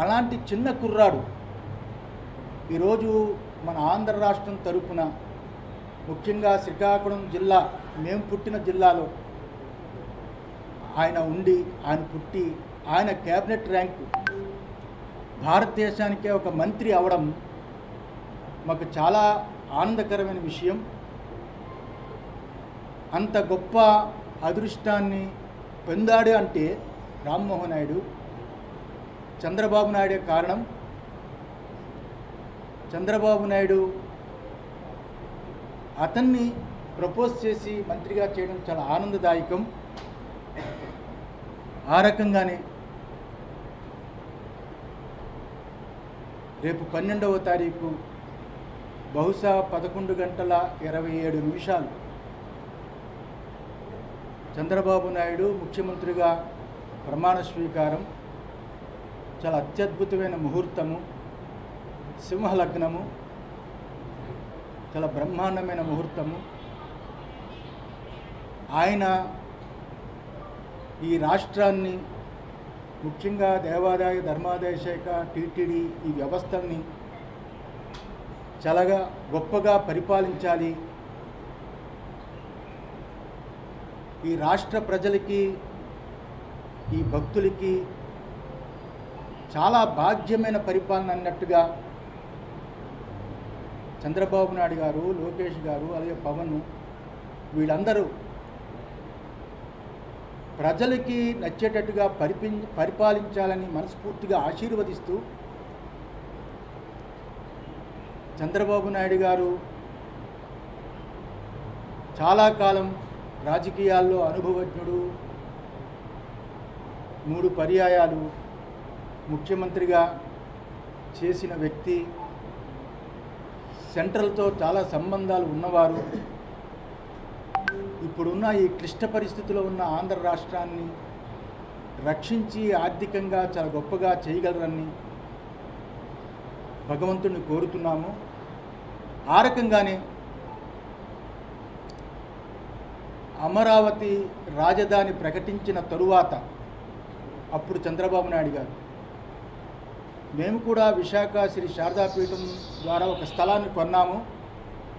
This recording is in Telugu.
అలాంటి చిన్న కుర్రాడు ఈరోజు మన ఆంధ్ర రాష్ట్రం తరపున ముఖ్యంగా శ్రీకాకుళం జిల్లా మేము పుట్టిన జిల్లాలో ఆయన ఉండి ఆయన క్యాబినెట్ ర్యాంకు భారతదేశానికే ఒక మంత్రి అవడం మాకు చాలా ఆనందకరమైన విషయం. అంత గొప్ప అదృష్టాన్ని పొందాడు అంటే రామ్మోహన్ నాయుడు, చంద్రబాబు నాయుడే కారణం. చంద్రబాబు నాయుడు అతన్ని ప్రపోజ్ చేసి మంత్రిగా చేయడం చాలా ఆనందదాయకం. ఆ రకంగానే రేపు 12వ తారీఖు బహుశా 11:27 చంద్రబాబు నాయుడు ముఖ్యమంత్రిగా ప్రమాణ స్వీకారం. చాలా అత్యద్భుతమైన ముహూర్తము, సింహలగ్నము, చాలా బ్రహ్మాండమైన ముహూర్తము. ఆయన ఈ రాష్ట్రాన్ని ముఖ్యంగా దేవాదాయ ధర్మాదాయ శాఖ, టీటీడీ ఈ వ్యవస్థల్ని చాలా గొప్పగా పరిపాలించాలి. ఈ రాష్ట్ర ప్రజలకి, ఈ భక్తులకి చాలా భాగ్యమైన పరిపాలన అన్నట్టుగా చంద్రబాబు నాయుడు గారు, లోకేష్ గారు, అలాగే పవన్ వీళ్ళందరూ ప్రజలకి నచ్చేటట్టుగా పరిపాలించాలని మనస్ఫూర్తిగా ఆశీర్వదిస్తూ, చంద్రబాబు నాయుడు గారు చాలా కాలం రాజకీయాల్లో అనుభవజ్ఞుడు, 3 పర్యాయాలు ముఖ్యమంత్రిగా చేసిన వ్యక్తి, సెంట్రల్తో చాలా సంబంధాలు ఉన్నవారు. ఇప్పుడున్న ఈ క్లిష్ట పరిస్థితిలో ఉన్న ఆంధ్ర రాష్ట్రాన్ని రక్షించి ఆర్థికంగా చాలా గొప్పగా చేయగలరని భగవంతుడిని కోరుతున్నాము. ఆ రకంగానే అమరావతి రాజధాని ప్రకటించిన తరువాత అప్పుడు చంద్రబాబు నాయుడు గారు, మేము కూడా విశాఖ శ్రీ శారదాపీఠం ద్వారా ఒక స్థలాన్ని కొన్నాము.